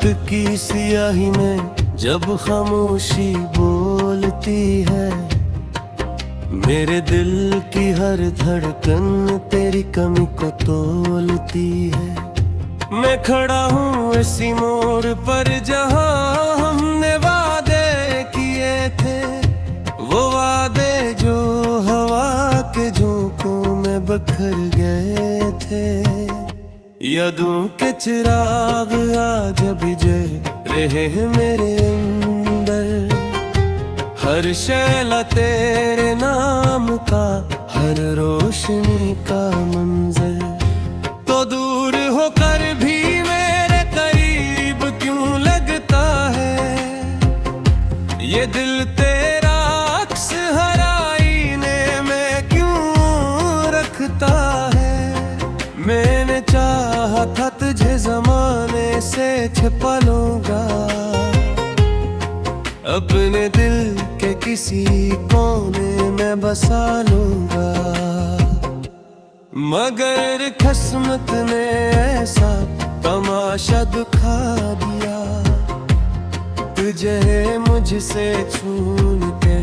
रात की सियाही में जब खामोशी बोलती है, मेरे दिल की हर धड़कन तेरी कमी को तोलती है। मैं खड़ा हूँ ऐसी मोड़ पर जहाँ हमने वादे किए थे, वो वादे जो हवा के झोंकों में बखर गए थे। यादों के चिराग आज भी जल रहे हैं मेरे अंदर, हर शैला तेरे नाम का, हर रोशनी का मंजर। तो दूर होकर भी मेरे करीब क्यों लगता है, ये दिल तेरा अक्स हर आईने में क्यों रखता है। मैंने चाहा था तुझे ज़माने से छिपा लूंगा, अपने दिल के किसी कोने में बसा लूंगा। मगर किस्मत ने ऐसा तमाशा दिखा दिया, तुझे मुझसे छून के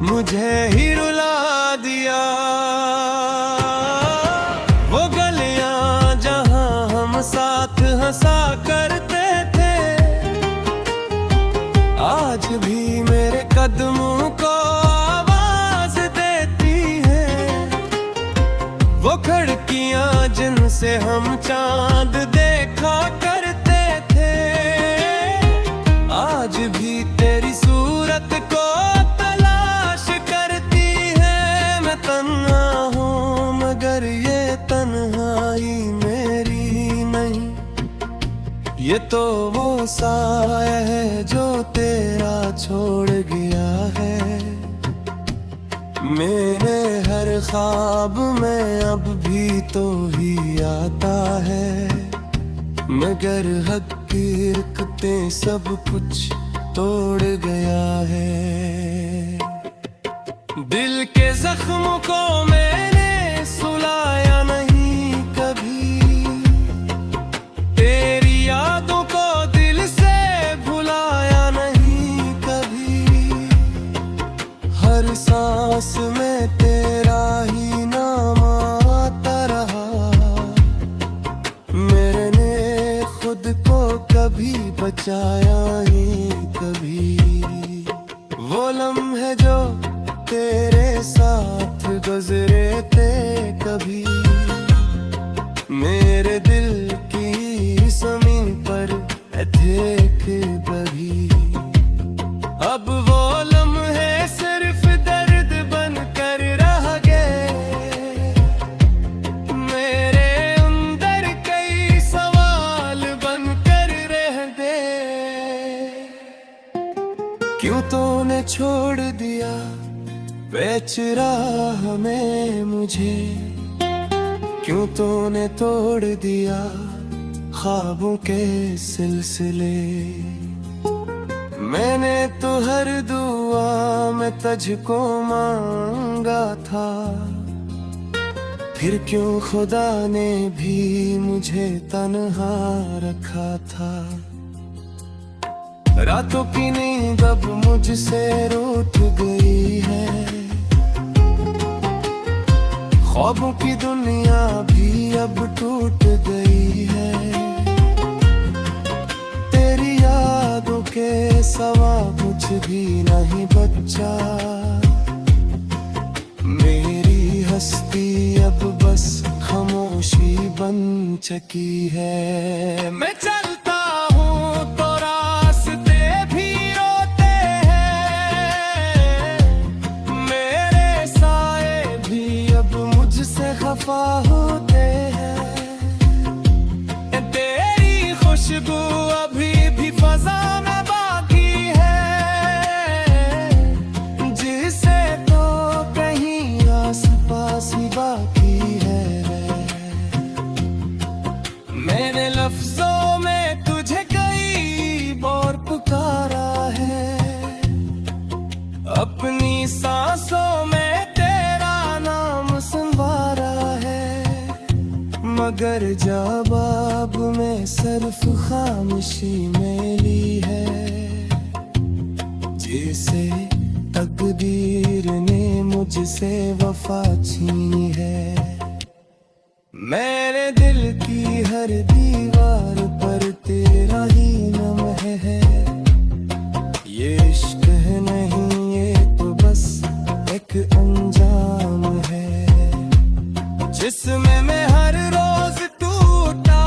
मुझे ही रुला दिया। वो गलियां जहां हम साथ हंसा करते थे, आज भी मेरे कदमों को आवाज देती है। वो खिड़कियां जिनसे हम चांद देखा करते थे, आज भी तेरी सूरत को तलाश करती है। मैं तन्हा हूँ मगर ये तन्हाई मेरी नहीं, ये तो वो साया है जो तेरा छोड़ गया है। मेरे हर ख्वाब में अब भी तो ही आता है, मगर हकीकतें सब कुछ तोड़ गया है। दिल के जख्मों को मैंने सुलाया नहीं कभी, तेरी यादों को दिल से भुलाया नहीं कभी। हर सांस में तेरा ही नाम आता रहा, मैंने खुद को कभी बचाया ही कभी। वो लम्हे जो तेरे साथ गुजरे थे कभी, मेरे दिल की ज़मीन पर देख कभी। अब वो लम्हे सिर्फ दर्द बनकर रह गए, मेरे अंदर कई सवाल बनकर रह गए। क्यों तूने छोड़ दिया बेच राह में मुझे, क्यों तूने तोड़ दिया ख्वाबों के सिलसिले। मैंने तो हर दुआ में तुझको मांगा था, फिर क्यों खुदा ने भी मुझे तन्हा रखा था। रातों की नींद अब मुझसे रूठ गई है, ख्वाबों की दुनिया भी अब टूट गई है। तेरी यादों के सिवा कुछ भी नहीं बचा, मेरी हस्ती अब बस खामोशी बन चुकी है। मैं चलता हूँ तो रास्ते भी रोते हैं, मेरे साए भी अब मुझसे खफा होते हैं। तेरी खुशबू अभी भी फजा में बाकी है, जिसे तो कहीं आस पास ही बाकी है। मैंने लफ्जों में तुझे कई बार पुकारा है, अपनी सांसों में तेरा नाम सुनवारा है। मगर जवाब में सिर्फ खामोशी में से तकदीर ने मुझसे वफा छीनी है। मेरे दिल की हर दीवार पर तेरा ही नाम है। ये इश्क है नहीं, ये तो बस एक अंजाम है, जिसमें मैं हर रोज टूटा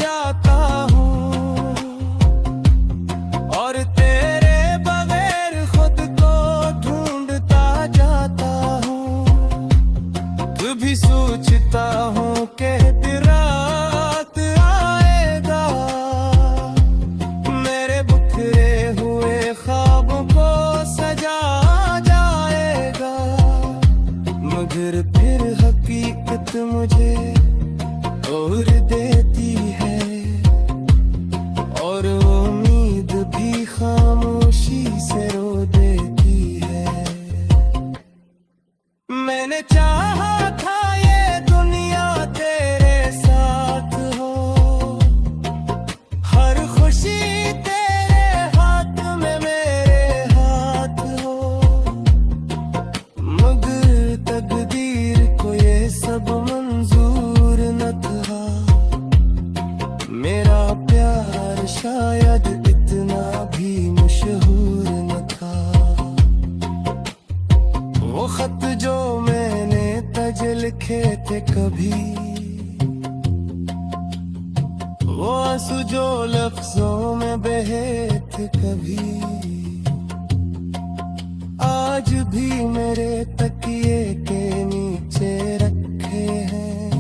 जाता हूँ और तेरे बगैर खुद को ढूंढता जाता हूँ। कभी सोचता हूँ कि रात आएगा, मेरे बिखरे हुए ख्वाबों को सजा जाएगा, मगर फिर हकीकत मुझे और देती है और उम्मीद भी खामोशी से रो देती है। मैंने चाहा था ये दुनिया तेरे साथ हो, हर खुशी तेरे हाथ में मेरे हाथ हो, मगर तकदीर को ये सब मंजूर न था। मेरा प्यार शायद इतना भी मशहूर न था। वो खत जो मैंने तज लिखे थे कभी, वो आंसू जो लफ्जों में बहे थे कभी, आज भी मेरे तकिए के नीचे रखे हैं।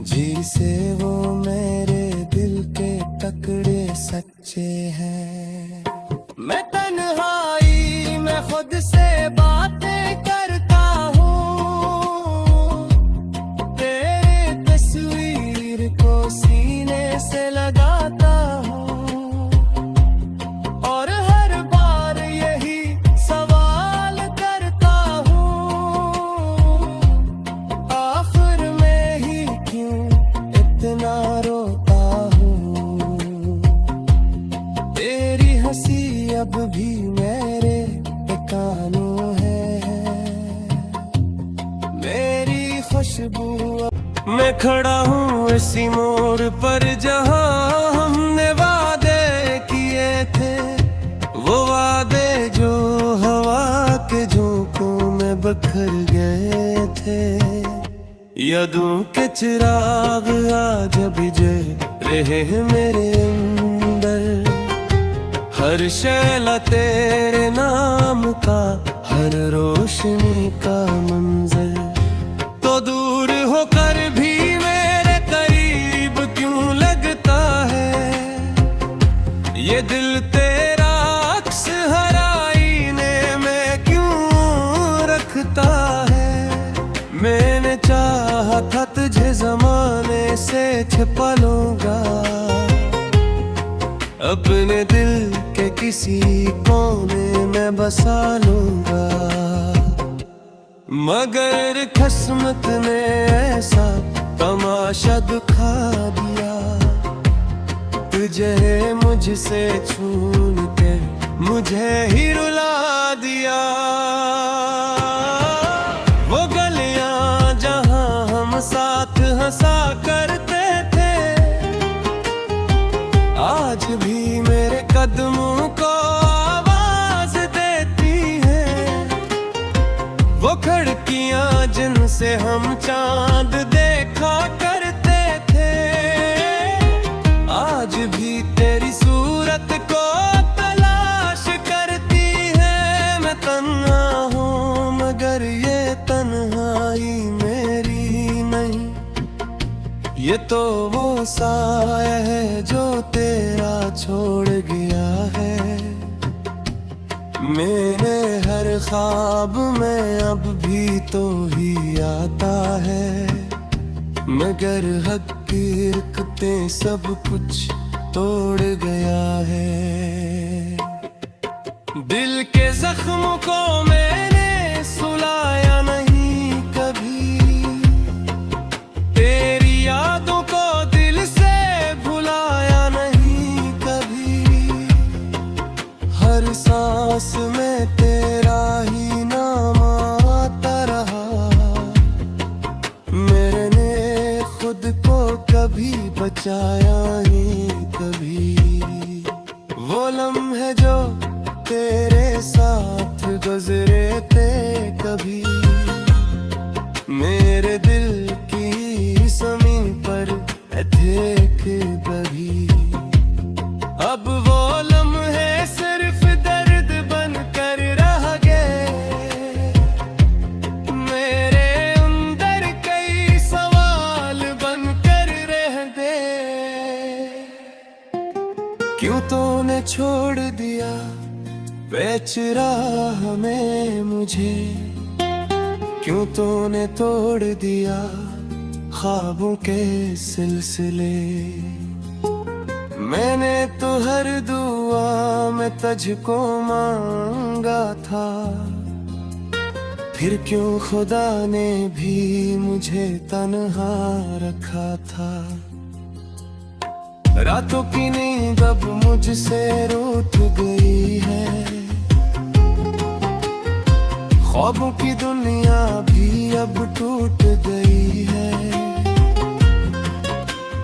जी से वो मेरे दिल के टुकड़े सच्चे हैं। मैं तन्हाई में खुद से बातें करता हूँ, तेरे तस्वीर को सीने से लगाता हूँ और हर बार यही सवाल करता हूँ, आखिर में ही क्यों इतना रोता हूँ। तेरी हंसी अब भी मेरे कानों है, मेरी खुशबू। मैं खड़ा हूँ इसी मोड़ पर जहाँ हमने वादे किए थे, वो वादे जो हवा के झोंकों में बखर गए थे। यादों के चिराग आज भी जल रहे हैं मेरे अंदर, हर शैला तेरे नाम का, हर रोशनी का मंजर। तो दूर होकर भी मेरे करीब क्यों लगता है, ये दिल तेरा अक्स हर आईने में क्यों रखता है। मैंने चाहा था तुझे जमाने से छिपा लूंगा, अपने दिल के किसी कोने में बसा लूंगा, मगर किस्मत ने ऐसा तमाशा दिखा दिया, तुझे मुझसे छून के मुझे ही रुला दिया। वो गलियां जहां हम साथ हंसा करते थे, आज भी मेरे कदमों को आवाज देती है। वो खिड़कियां जिनसे हम चांद देखा करते थे, आज भी तेरी सूरत को तलाश करती है। मैं तन्हा हूँ मगर ये तन्हाई मेरी नहीं, ये तो वो साया है जो तेरा छोड़ गया है। मेरे हर ख्वाब में अब भी तो ही आता है, मगर हकीकतें सब कुछ तोड़ गया है। दिल के जख्म को मैंने सुलाया नहीं कभी, तेरी यादों को दिल से भुलाया नहीं कभी। हर सांस तेरा ही नाम आता रहा। मैंने खुद को कभी बचाया नहीं कभी। वो लम्हे जो तेरे साथ गुजरे थे कभी, मेरे दिल की ज़मीन पर देख कभी। अब वो लम्हे सिर्फ दर्द बन कर रह गए, मेरे अंदर कई सवाल बन कर रह गए। क्यों तूने छोड़ दिया बेच राह में मुझे, क्यों तूने तोड़ दिया ख्वाबों के सिलसिले। मैंने तो हर दुआ में तुझको मांगा था, फिर क्यों खुदा ने भी मुझे तन्हा रखा था। रातों की नींद अब मुझसे रूठ गई है, ख्वाबों की दुनिया भी अब टूट गई है।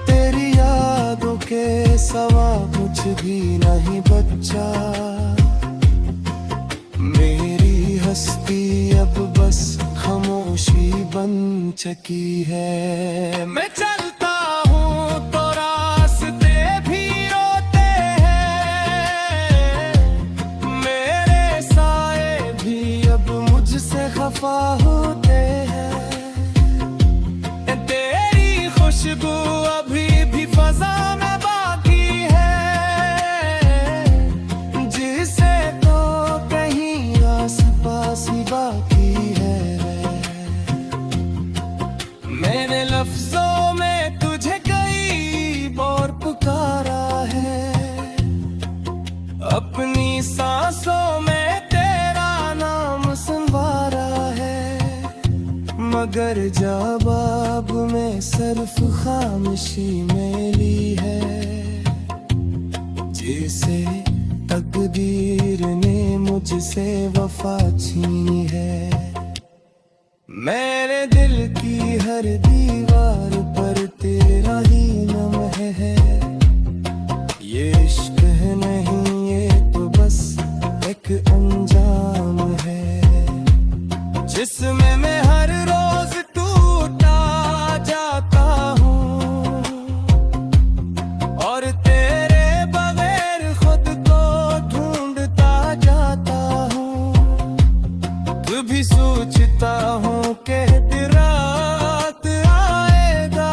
तेरी यादों के सिवा कुछ भी नहीं बचा, मेरी हस्ती अब बस खामोशी बन चुकी है। मैं चलता हूँ तो रास्ते भी रोते हैं, मेरे साए भी अब मुझसे खफा होते हैं। तेरी खुशबू अभी भी फजा में बाकी है, जिसे तो कहीं आस पास ही बाकी है। मैंने लफ्जों में तुझे कई बार पुकारा है, अपनी सांसों में तेरा नाम संवारा है। मगर जवाब में सिर्फ खामोशी मिली है, जिसे तकदीर ने मुझसे वफा छीनी है। मेरे दिल की हर दीवार पर तेरा ही नाम है। ये इश्क है नहीं, ये तो बस एक अंजाम है, जिसमें मैं हर रोज टूटा जाता हूँ और तेरे बगैर खुद को ढूंढता जाता हूँ। कभी सोचता हूँ कि रात आएगा,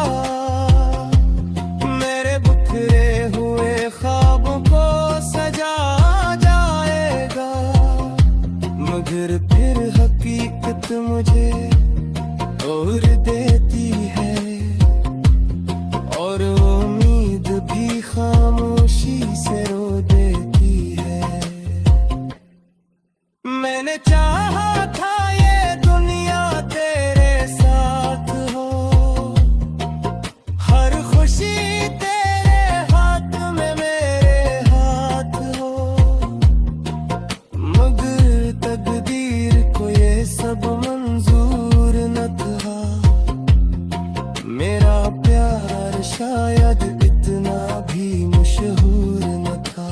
मेरे बिखरे हुए ख्वाबों को सजा जाएगा। मगर फिर हकीकत मुझे और देती है, और उम्मीद भी खामोशी से रो देती है। मैंने चाहा था ये दुनिया तेरे साथ हो, हर खुशी तेरे हाथ में मेरे हाथ हो। मगर तकदीर को ये सब मंजूर न था, मेरा प्यार शायद इतना भी मशहूर न था।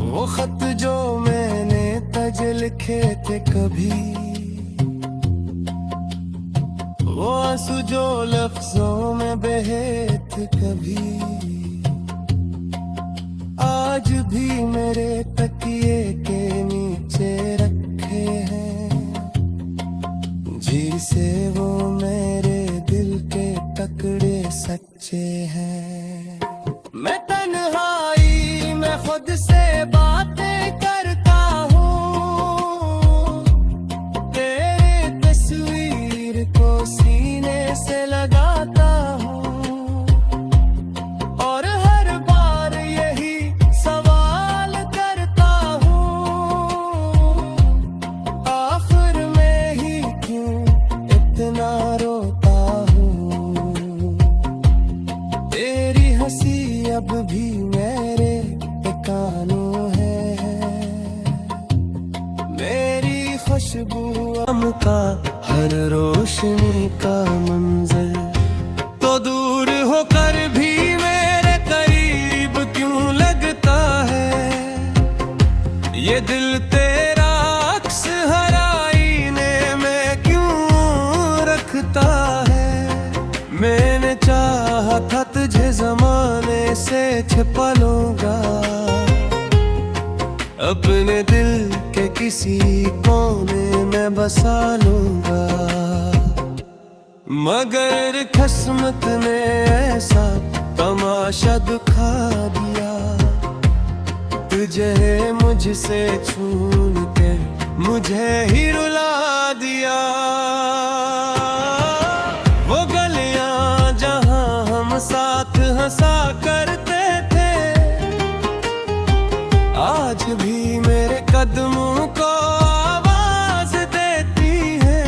वो खत जो मैंने तुझे लिखे थे कभी, वो आंसू जो लफ्जों में बहे थे कभी, आज भी मेरे तकिए के नीचे रखे हैं। जिसे वो मेरे दिल के टुकड़े सच्चे हैं। मैं तन्हाई में खुद से बातें करता हूँ, तेरे तस्वीर को सीने से लगाता हूँ, और हर बार यही सवाल करता हूँ, आखिर में ही क्यों इतना रोता हूँ। तेरी हंसी अब भी मेरे कानों है, खुशबू आम का, हर रोशनी का मंजर। तो दूर होकर भी मेरे करीब क्यों लगता है, ये दिल तेरा अक्स हर आईने में क्यों रखता है। मैंने चाहा था तुझे जमाने से छिपा लूंगा, अपने दिल के किसी कोने में बसा लूंगा। मगर किस्मत ने ऐसा तमाशा दिखा दिया, तुझे मुझसे छून के मुझे ही रुला दिया। वो गलियां जहां हम साथ हंसा करते थे, आज भी मेरे कदमों को आवाज देती है।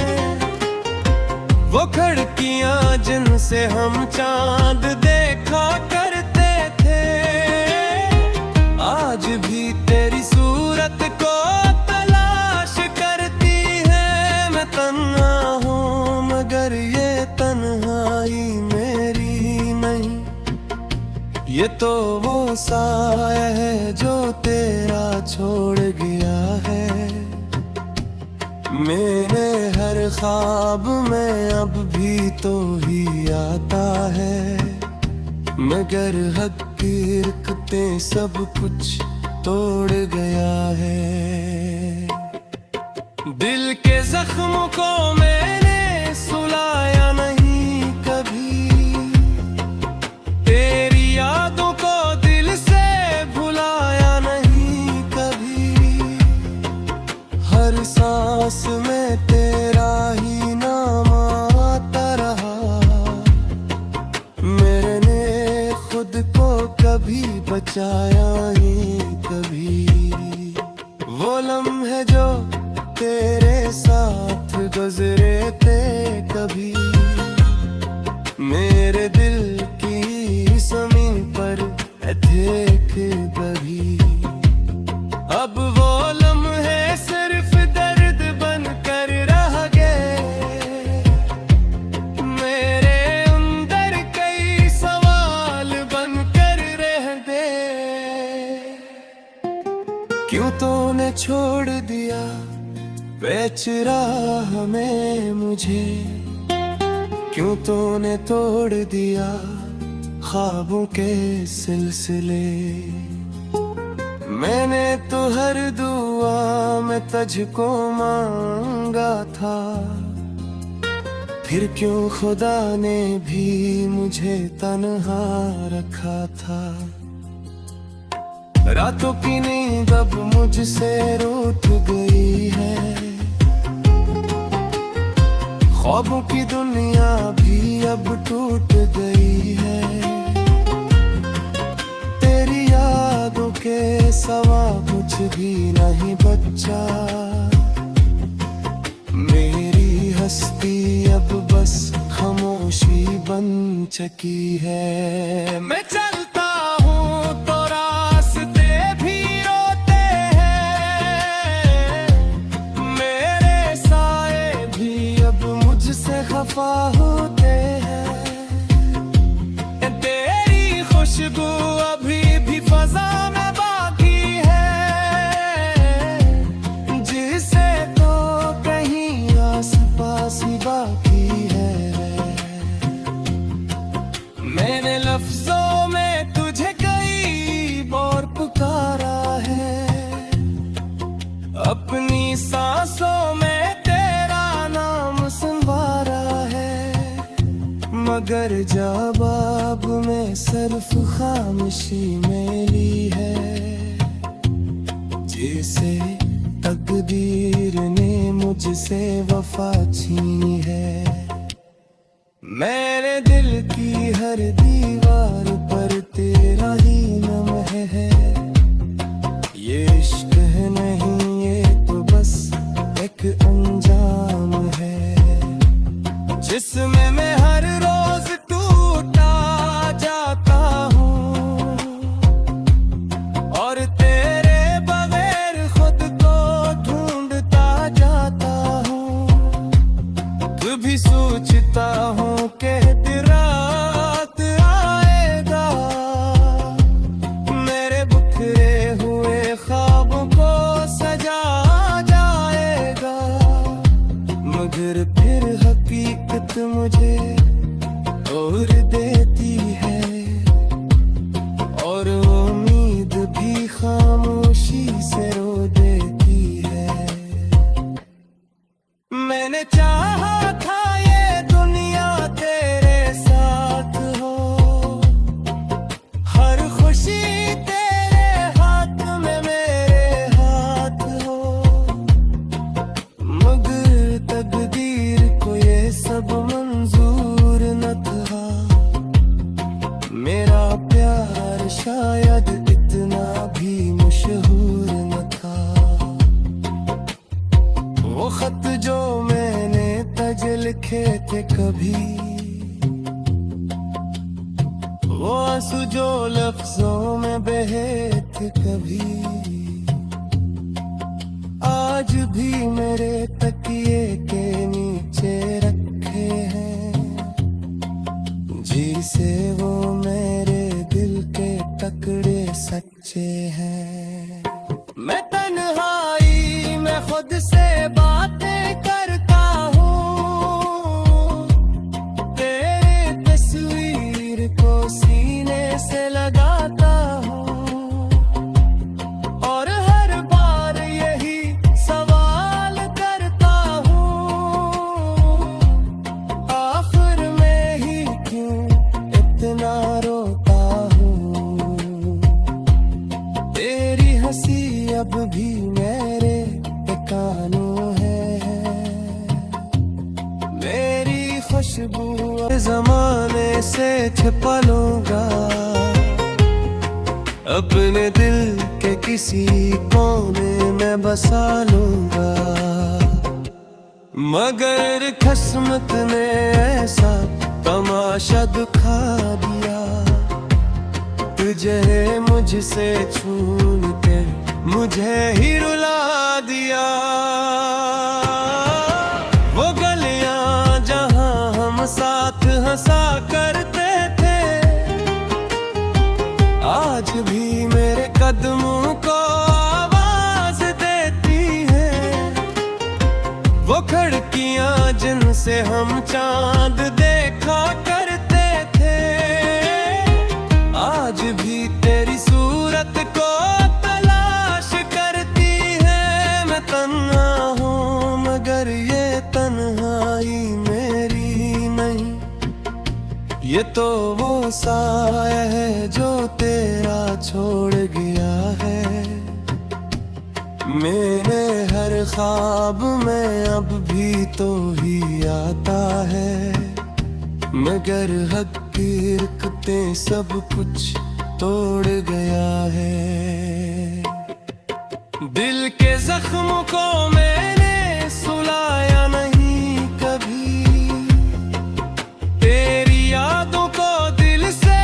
वो खिड़कियां जिनसे हम चांद देखा करते थे, आज भी तेरी सूरत को तलाश करती है। मैं तन्हा हूँ मगर ये तन्हाई मेरी नहीं, ये तो वो साया है जो तेरा छोड़ गया है। मेरे हर ख्वाब में अब भी तो ही आता है, मगर हकीकतें सब कुछ तोड़ गया है। दिल के जख्मों को मैंने सुलाया नहीं कभी, तेरी यादों को दिल से भुलाया नहीं कभी। हर सांस में तेरा ही नाम आता रहा, मैंने खुद को कभी बचाया ही कभी। वो लम्हे जो तेरे साथ गुजरे थे कभी, मेरे दिल की ज़मीन पर देख कभी। अब वो लम्हे सिर्फ दर्द बन कर रह गए, मेरे अंदर कई सवाल बन कर रह गए। क्यों तूने छोड़ दिया बेच राह में मुझे, क्यों तूने तोड़ दिया ख्वाबों के सिलसिले। मैंने तो हर दुआ में तुझको मांगा था, फिर क्यों खुदा ने भी मुझे तन्हा रखा था। रातों की नींद अब मुझसे रूठ गई है, ख्वाबों की दुनिया भी अब टूट गई है। तेरी यादों के सिवा कुछ भी नहीं बचा, मेरी हस्ती अब बस खामोशी बन चुकी है। मैं चलता हूँ तो रास्ते भी रोते हैं, मेरे साए भी अब मुझसे खफा होते हैं। तेरी खुशबू अभी भी फजा में बाकी है, जिसे तो कहीं आस पास ही बाकी है। मैंने लफ्जों में तुझे कई बार पुकारा है, अपनी सांसों में तेरा नाम सुनवारा है। मगर जवाब में सिर्फ खामोशी मिली है, जिसे तकदीर ने मुझसे वफा छीनी है। मैंने दिल की हर दीवार पर तेरा ही नाम है, ये इश्क है नहीं ये तो बस एक अंजाम है, जिसमें मैं हर रोज टूटा जाता हूँ और तेरे बगैर खुद को ढूंढता जाता और उम्मीद भी खामोशी से रो देती है। मैंने चाहा था ये दुनिया तेरे साथ हो, हर खुशी तेरे हाथ में मेरे हाथ हो, मगर तकदीर को ये सब मंजूर न था। मेरा प्यार शायद इतना भी मशहूर न था। वो खत जो मैंने तज लिखे थे कभी, वो आंसू जो लफ्जों में बहे थे कभी, आज भी मेरे तकिए के नीचे रखे हैं। जी से वो मेरे दिल के टुकड़े सच्चे हैं। मैं तन्हाई में खुद से बातें करता हूँ, तेरे तस्वीर को सीने से लगाता हूँ, और हर बार यही सवाल करता हूँ, आखिर में ही क्यों इतना रोता हूँ। तेरी हंसी अब भी मेरे कानों है, मेरी खुशबू ज़माने से छिपा लूंगा, अपने दिल के किसी कोने में बसा लूंगा। मगर किस्मत ने ऐसा तमाशा दिखा दिया, तुझे मुझसे छून के मुझे ही रुला दिया। वो गलियां जहां हम साथ हंसा करते थे, आज भी मेरे कदमों को आवाज देती है। वो खिड़कियां जिनसे हम चांद देखा करते थे, आज भी तेरी सूरत को तलाश करती है। मैं तन्हा हूँ मगर ये तन्हाई मेरी नहीं, ये तो वो साया है जो तेरा छोड़ गया है। मेरे हर ख्वाब में अब भी तो ही आता है, मगर हकीकतें सब कुछ तोड़ गया है। दिल के जख्म को मैंने सुलाया नहीं कभी, तेरी यादों को दिल से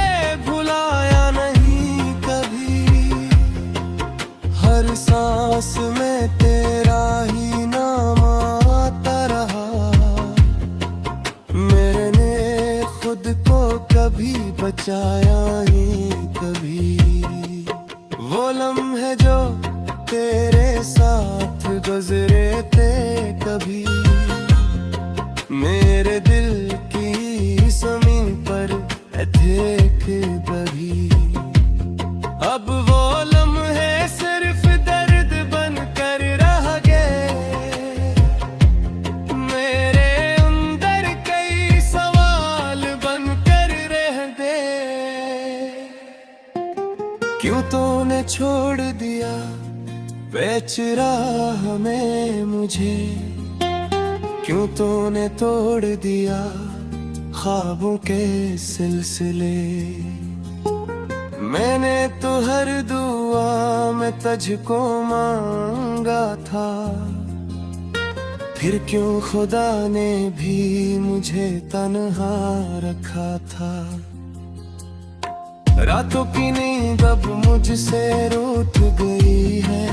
भुलाया नहीं कभी। हर सांस में तेरा ही नाम आता रहा, मैंने खुद को कभी बचाया ही कभी। वो लम्हे जो तेरे साथ गुजरे थे कभी, मेरे दिल की ज़मीन पर थे कभी। अब वो लम्हे सिर्फ दर्द बन कर रह गए, मेरे अंदर कई सवाल बन कर रह गए। क्यों तूने छोड़ दिया बेच राह में मुझे, क्यों तूने तोड़ दिया ख्वाबों के सिलसिले। मैंने तो हर दुआ में तुझको मांगा था, फिर क्यों खुदा ने भी मुझे तन्हा रखा था। रातों की नींद अब मुझसे रूठ गई है,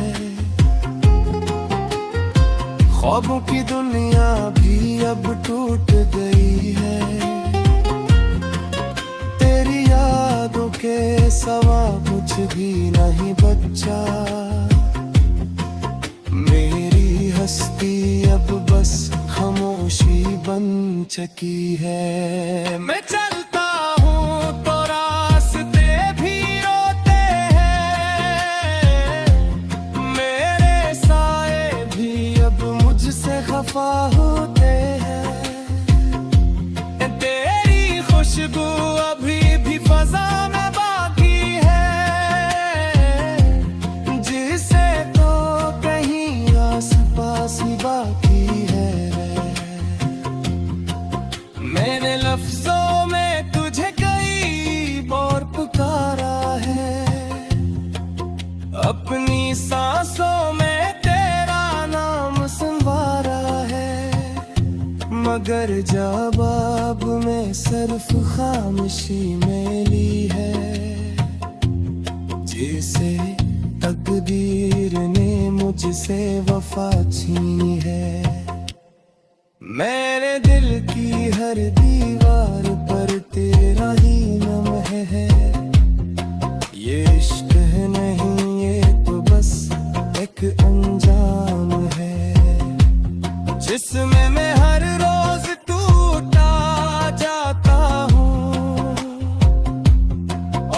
ख्वाबों की दुनिया भी अब टूट गई है। तेरी यादों के सवा कुछ भी नहीं बचा, मेरी हस्ती अब बस खामोशी बन चुकी है। मैं चलता हूँ तो रास्ते भी रोते वफा होते हैं। तेरी खुशबू अभी भी फजा में बाकी है, जिसे तो कहीं आस पास ही बाकी है। मैंने लफ्जों में तुझे कई बार पुकारा है, अपनी सांसों में तेरा नाम संवारा है, मगर जवाब में सिर्फ खामोशी मिली है, जिसे तकदीर ने मुझसे वफा छीनी है। मेरे दिल की हर दीवार पर तेरा ही नाम है। ये इश्क है नहीं, ये तो बस एक अंजाम है, जिसमें मैं हर रोज टूटा जाता हूँ,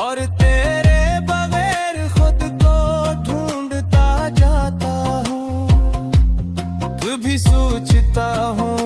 और तेरे बगैर खुद को ढूंढता जाता हूँ। कभी सोचता हूँ